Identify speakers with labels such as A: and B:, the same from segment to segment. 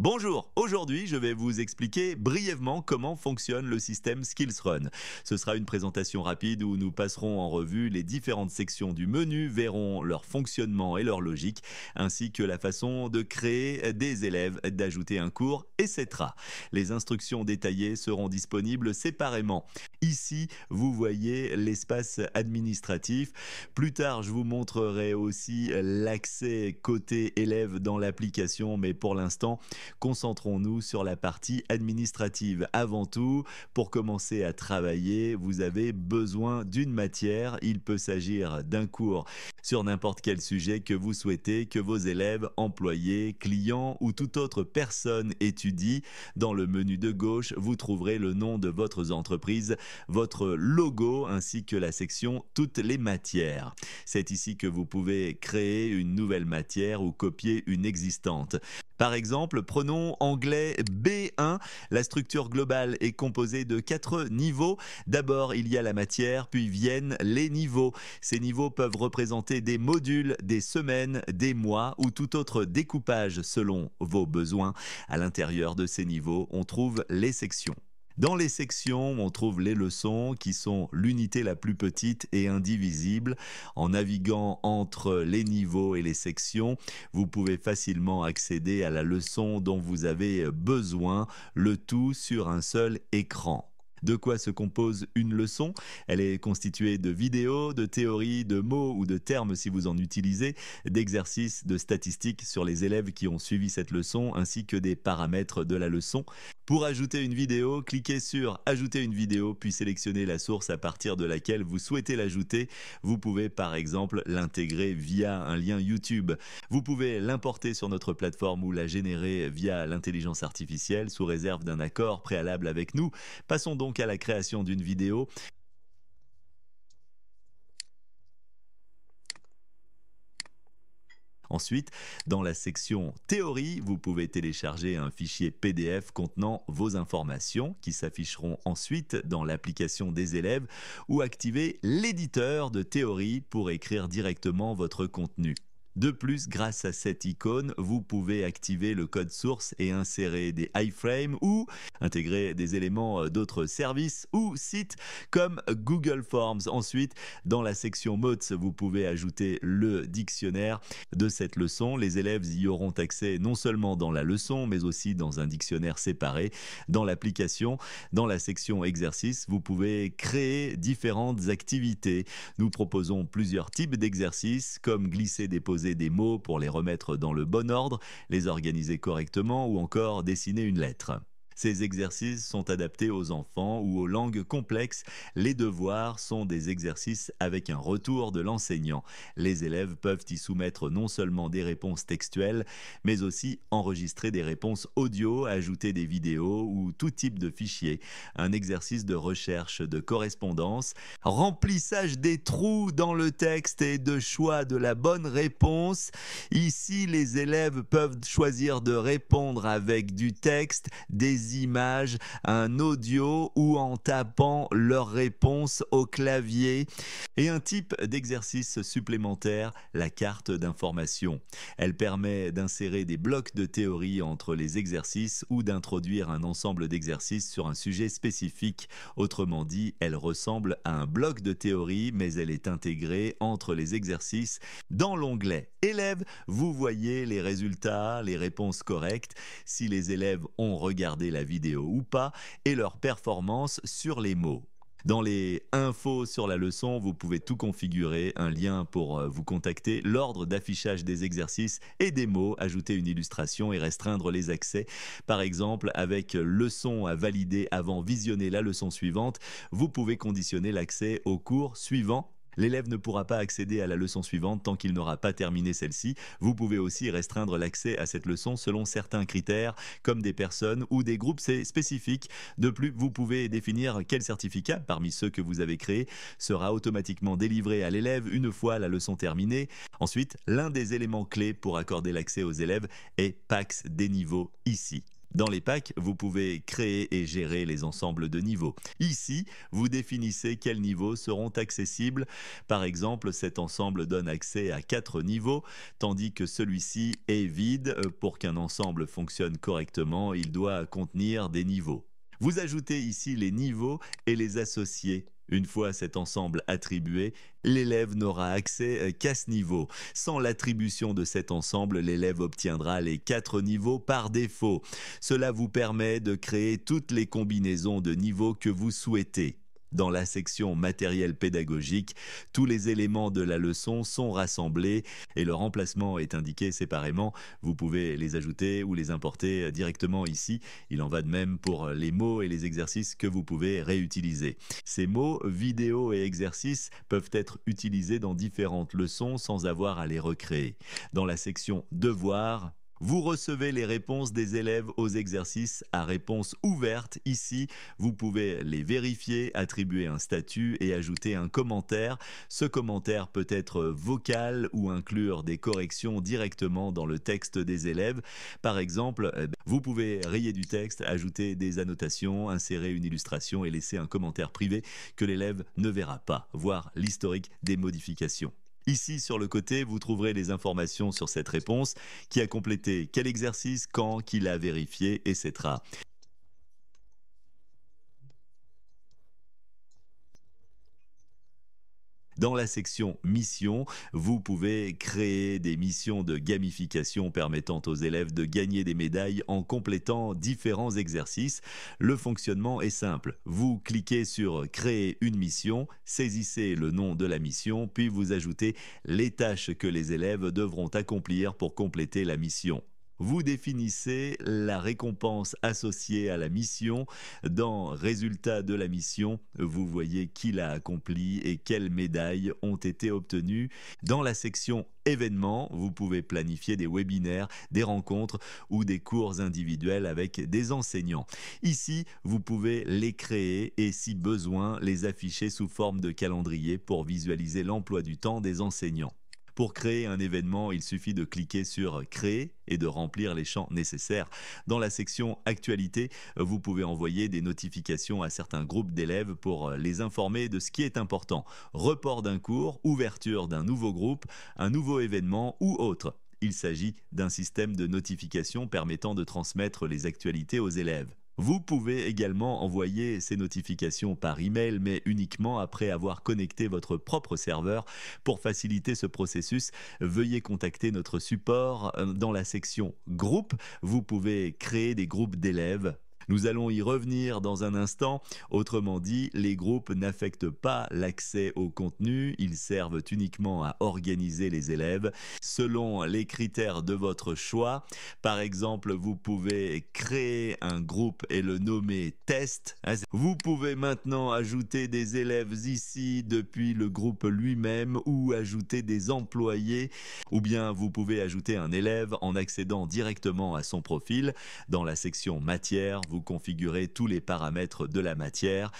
A: Bonjour, aujourd'hui je vais vous expliquer brièvement comment fonctionne le système SkillsRun. Ce sera une présentation rapide où nous passerons en revue les différentes sections du menu, verrons leur fonctionnement et leur logique, ainsi que la façon de créer des élèves, d'ajouter un cours, etc. Les instructions détaillées seront disponibles séparément. Ici, vous voyez l'espace administratif. Plus tard, je vous montrerai aussi l'accès côté élève dans l'application, mais pour l'instant, concentrons-nous sur la partie administrative. Avant tout, pour commencer à travailler, vous avez besoin d'une matière. Il peut s'agir d'un cours sur n'importe quel sujet que vous souhaitez que vos élèves, employés, clients ou toute autre personne étudie. Dans le menu de gauche, vous trouverez le nom de votre entreprise, votre logo ainsi que la section toutes les matières. C'est ici que vous pouvez créer une nouvelle matière ou copier une existante. Par exemple, prenons anglais B1. La structure globale est composée de 4 niveaux. D'abord, il y a la matière, puis viennent les niveaux. Ces niveaux peuvent représenter des modules, des semaines, des mois ou tout autre découpage selon vos besoins. À l'intérieur de ces niveaux, on trouve les sections. Dans les sections, on trouve les leçons qui sont l'unité la plus petite et indivisible. En naviguant entre les niveaux et les sections, vous pouvez facilement accéder à la leçon dont vous avez besoin, le tout sur un seul écran. De quoi se compose une leçon? Elle est constituée de vidéos, de théories, de mots ou de termes si vous en utilisez, d'exercices, de statistiques sur les élèves qui ont suivi cette leçon, ainsi que des paramètres de la leçon. Pour ajouter une vidéo, cliquez sur Ajouter une vidéo, puis sélectionnez la source à partir de laquelle vous souhaitez l'ajouter. Vous pouvez par exemple l'intégrer via un lien YouTube. Vous pouvez l'importer sur notre plateforme ou la générer via l'intelligence artificielle sous réserve d'un accord préalable avec nous. Passons donc à la création d'une vidéo. Ensuite, dans la section théorie, vous pouvez télécharger un fichier PDF contenant vos informations qui s'afficheront ensuite dans l'application des élèves ou activer l'éditeur de théorie pour écrire directement votre contenu. De plus, grâce à cette icône, vous pouvez activer le code source et insérer des iframes ou intégrer des éléments d'autres services ou sites comme Google Forms. Ensuite, dans la section Notes, vous pouvez ajouter le dictionnaire de cette leçon. Les élèves y auront accès non seulement dans la leçon, mais aussi dans un dictionnaire séparé. Dans l'application, dans la section exercices, vous pouvez créer différentes activités. Nous proposons plusieurs types d'exercices comme glisser-déposer des mots pour les remettre dans le bon ordre, les organiser correctement ou encore dessiner une lettre. Ces exercices sont adaptés aux enfants ou aux langues complexes. Les devoirs sont des exercices avec un retour de l'enseignant. Les élèves peuvent y soumettre non seulement des réponses textuelles, mais aussi enregistrer des réponses audio, ajouter des vidéos ou tout type de fichiers. Un exercice de recherche de correspondance, remplissage des trous dans le texte et de choix de la bonne réponse. Ici, les élèves peuvent choisir de répondre avec du texte, des images, un audio ou en tapant leur réponse au clavier. Et un type d'exercice supplémentaire, la carte d'information. Elle permet d'insérer des blocs de théorie entre les exercices ou d'introduire un ensemble d'exercices sur un sujet spécifique. Autrement dit, elle ressemble à un bloc de théorie, mais elle est intégrée entre les exercices. Dans l'onglet Élèves, vous voyez les résultats, les réponses correctes, si les élèves ont regardé la vidéo ou pas, et leur performance sur les mots. Dans les infos sur la leçon, vous pouvez tout configurer, un lien pour vous contacter, l'ordre d'affichage des exercices et des mots, ajouter une illustration et restreindre les accès. Par exemple, avec leçon à valider avant visionner la leçon suivante, vous pouvez conditionner l'accès au cours suivant. L'élève ne pourra pas accéder à la leçon suivante tant qu'il n'aura pas terminé celle-ci. Vous pouvez aussi restreindre l'accès à cette leçon selon certains critères, comme des personnes ou des groupes spécifiques. De plus, vous pouvez définir quel certificat, parmi ceux que vous avez créés, sera automatiquement délivré à l'élève une fois la leçon terminée. Ensuite, l'un des éléments clés pour accorder l'accès aux élèves est PAX des niveaux ici. Dans les packs, vous pouvez créer et gérer les ensembles de niveaux. Ici, vous définissez quels niveaux seront accessibles. Par exemple, cet ensemble donne accès à 4 niveaux, tandis que celui-ci est vide. Pour qu'un ensemble fonctionne correctement, il doit contenir des niveaux. Vous ajoutez ici les niveaux et les associés. Une fois cet ensemble attribué, l'élève n'aura accès qu'à ce niveau. Sans l'attribution de cet ensemble, l'élève obtiendra les 4 niveaux par défaut. Cela vous permet de créer toutes les combinaisons de niveaux que vous souhaitez. Dans la section matériel pédagogique, tous les éléments de la leçon sont rassemblés et leur emplacement est indiqué séparément. Vous pouvez les ajouter ou les importer directement ici. Il en va de même pour les mots et les exercices que vous pouvez réutiliser. Ces mots, vidéos et exercices peuvent être utilisés dans différentes leçons sans avoir à les recréer. Dans la section devoirs, vous recevez les réponses des élèves aux exercices à réponse ouverte. Ici, vous pouvez les vérifier, attribuer un statut et ajouter un commentaire. Ce commentaire peut être vocal ou inclure des corrections directement dans le texte des élèves. Par exemple, vous pouvez rayer du texte, ajouter des annotations, insérer une illustration et laisser un commentaire privé que l'élève ne verra pas, voir l'historique des modifications. Ici, sur le côté, vous trouverez les informations sur cette réponse, qui a complété quel exercice, quand, qui l'a vérifié, etc. Dans la section missions, vous pouvez créer des missions de gamification permettant aux élèves de gagner des médailles en complétant différents exercices. Le fonctionnement est simple. Vous cliquez sur créer une mission, saisissez le nom de la mission, puis vous ajoutez les tâches que les élèves devront accomplir pour compléter la mission. Vous définissez la récompense associée à la mission. Dans résultat de la mission, vous voyez qui l'a accompli et quelles médailles ont été obtenues. Dans la section événements, vous pouvez planifier des webinaires, des rencontres ou des cours individuels avec des enseignants. Ici, vous pouvez les créer et si besoin, les afficher sous forme de calendrier pour visualiser l'emploi du temps des enseignants. Pour créer un événement, il suffit de cliquer sur Créer et de remplir les champs nécessaires. Dans la section Actualité, vous pouvez envoyer des notifications à certains groupes d'élèves pour les informer de ce qui est important. Report d'un cours, ouverture d'un nouveau groupe, un nouveau événement ou autre. Il s'agit d'un système de notification permettant de transmettre les actualités aux élèves. Vous pouvez également envoyer ces notifications par email, mais uniquement après avoir connecté votre propre serveur. Pour faciliter ce processus, veuillez contacter notre support. Dans la section Groupe, vous pouvez créer des groupes d'élèves. Nous allons y revenir dans un instant. Autrement dit, les groupes n'affectent pas l'accès au contenu, ils servent uniquement à organiser les élèves selon les critères de votre choix. Par exemple, vous pouvez créer un groupe et le nommer test. Vous pouvez maintenant ajouter des élèves ici depuis le groupe lui-même ou ajouter des employés. Ou bien vous pouvez ajouter un élève en accédant directement à son profil. Dans la section matière, vous configurez tous les paramètres de la matière.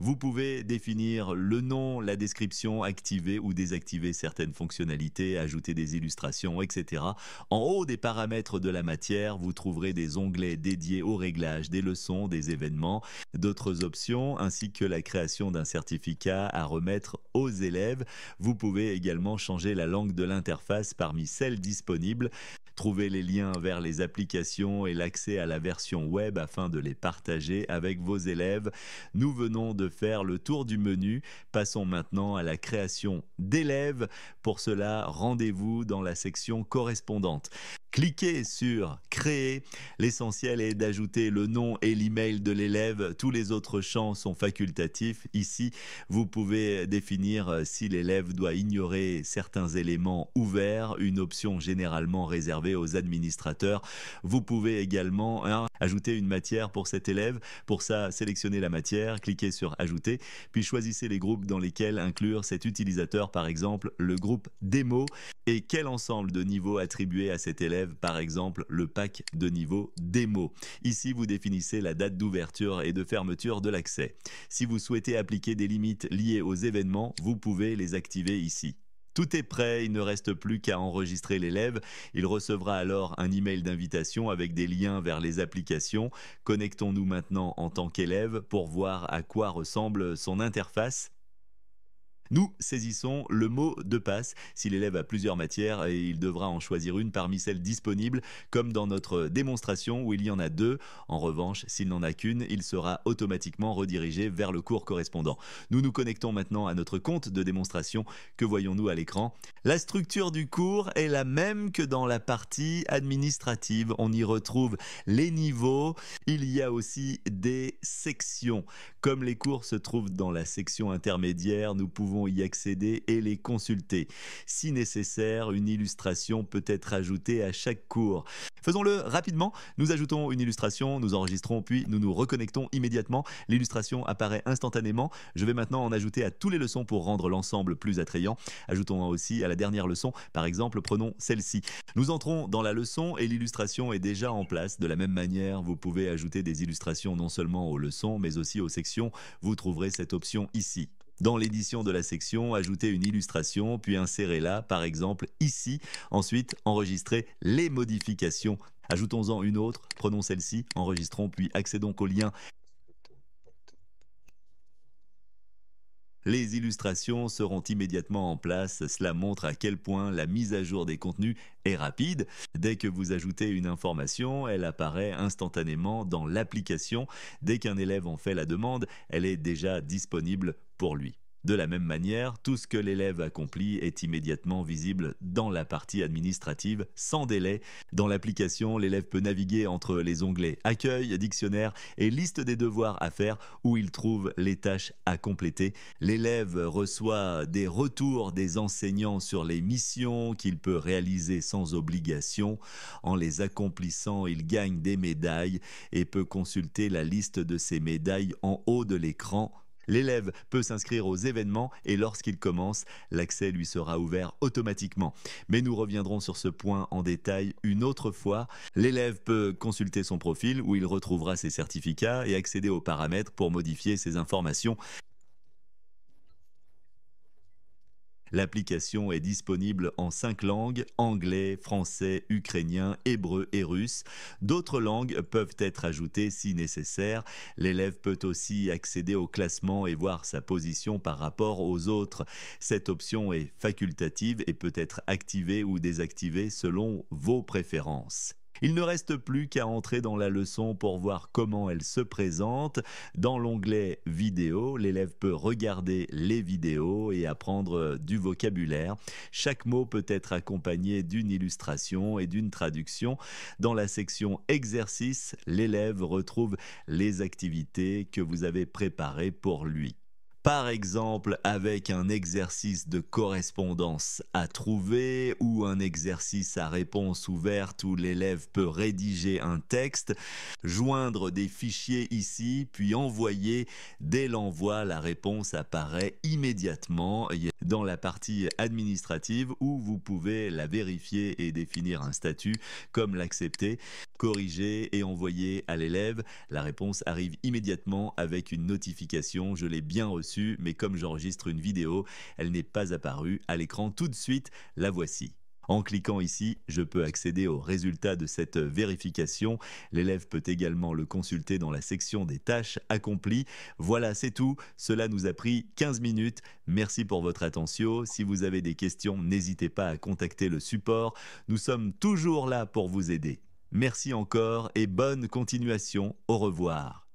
A: Vous pouvez définir le nom, la description, activer ou désactiver certaines fonctionnalités, ajouter des illustrations, etc. En haut des paramètres de la matière, vous trouverez des onglets dédiés au réglage des leçons, des événements, d'autres options, ainsi que la création d'un certificat à remettre aux élèves. Vous pouvez également changer la langue de l'interface parmi celles disponibles. Trouvez les liens vers les applications et l'accès à la version web afin de les partager avec vos élèves. Nous venons de faire le tour du menu. Passons maintenant à la création d'élèves. Pour cela, rendez-vous dans la section correspondante. Cliquez sur Créer. L'essentiel est d'ajouter le nom et l'email de l'élève. Tous les autres champs sont facultatifs. Ici, vous pouvez définir si l'élève doit ignorer certains éléments ouverts, une option généralement réservée aux administrateurs. Vous pouvez également ajouter une matière pour cet élève. Pour ça, sélectionnez la matière, cliquez sur Ajouter, puis choisissez les groupes dans lesquels inclure cet utilisateur, par exemple le groupe démo, et quel ensemble de niveaux attribués à cet élève, par exemple le pack de niveau démo. Ici, vous définissez la date d'ouverture et de fermeture de l'accès. Si vous souhaitez appliquer des limites liées aux événements, vous pouvez les activer ici. Tout est prêt, il ne reste plus qu'à enregistrer l'élève. Il recevra alors un email d'invitation avec des liens vers les applications. Connectons-nous maintenant en tant qu'élève pour voir à quoi ressemble son interface. Nous saisissons le mot de passe. Si l'élève a plusieurs matières, et il devra en choisir une parmi celles disponibles, comme dans notre démonstration où il y en a deux. En revanche, s'il n'en a qu'une, il sera automatiquement redirigé vers le cours correspondant. Nous nous connectons maintenant à notre compte de démonstration. Que voyons-nous à l'écran? La structure du cours est la même que dans la partie administrative. On y retrouve les niveaux. Il y a aussi des sections. Comme les cours se trouvent dans la section intermédiaire, nous pouvons y accéder et les consulter. Si nécessaire, une illustration peut être ajoutée à chaque cours. Faisons-le rapidement. Nous ajoutons une illustration, nous enregistrons, puis nous nous reconnectons immédiatement. L'illustration apparaît instantanément. Je vais maintenant en ajouter à toutes les leçons pour rendre l'ensemble plus attrayant. Ajoutons aussi à la dernière leçon. Par exemple, prenons celle-ci. Nous entrons dans la leçon et l'illustration est déjà en place. De la même manière, vous pouvez ajouter des illustrations non seulement aux leçons, mais aussi aux sections. Vous trouverez cette option ici. Dans l'édition de la section, ajoutez une illustration, puis insérez-la, par exemple ici. Ensuite, enregistrez les modifications. Ajoutons-en une autre, prenons celle-ci, enregistrons, puis accédons au lien. Les illustrations seront immédiatement en place. Cela montre à quel point la mise à jour des contenus est rapide. Dès que vous ajoutez une information, elle apparaît instantanément dans l'application. Dès qu'un élève en fait la demande, elle est déjà disponible pour lui. De la même manière, tout ce que l'élève accomplit est immédiatement visible dans la partie administrative sans délai. Dans l'application, l'élève peut naviguer entre les onglets Accueil, Dictionnaire et Liste des devoirs à faire où il trouve les tâches à compléter. L'élève reçoit des retours des enseignants sur les missions qu'il peut réaliser sans obligation. En les accomplissant, il gagne des médailles et peut consulter la liste de ces médailles en haut de l'écran. L'élève peut s'inscrire aux événements et lorsqu'il commence, l'accès lui sera ouvert automatiquement. Mais nous reviendrons sur ce point en détail une autre fois. L'élève peut consulter son profil où il retrouvera ses certificats et accéder aux paramètres pour modifier ses informations. L'application est disponible en 5 langues, anglais, français, ukrainien, hébreu et russe. D'autres langues peuvent être ajoutées si nécessaire. L'élève peut aussi accéder au classement et voir sa position par rapport aux autres. Cette option est facultative et peut être activée ou désactivée selon vos préférences. Il ne reste plus qu'à entrer dans la leçon pour voir comment elle se présente. Dans l'onglet vidéo, l'élève peut regarder les vidéos et apprendre du vocabulaire. Chaque mot peut être accompagné d'une illustration et d'une traduction. Dans la section exercices, l'élève retrouve les activités que vous avez préparées pour lui. Par exemple, avec un exercice de correspondance à trouver ou un exercice à réponse ouverte où l'élève peut rédiger un texte, joindre des fichiers ici, puis envoyer. Dès l'envoi, la réponse apparaît immédiatement dans la partie administrative où vous pouvez la vérifier et définir un statut comme l'accepter, corriger et envoyer à l'élève. La réponse arrive immédiatement avec une notification. Je l'ai bien reçue, mais comme j'enregistre une vidéo, elle n'est pas apparue à l'écran tout de suite. La voici. En cliquant ici, je peux accéder aux résultats de cette vérification. L'élève peut également le consulter dans la section des tâches accomplies. Voilà, c'est tout. Cela nous a pris 15 minutes. Merci pour votre attention. Si vous avez des questions, n'hésitez pas à contacter le support. Nous sommes toujours là pour vous aider. Merci encore et bonne continuation. Au revoir.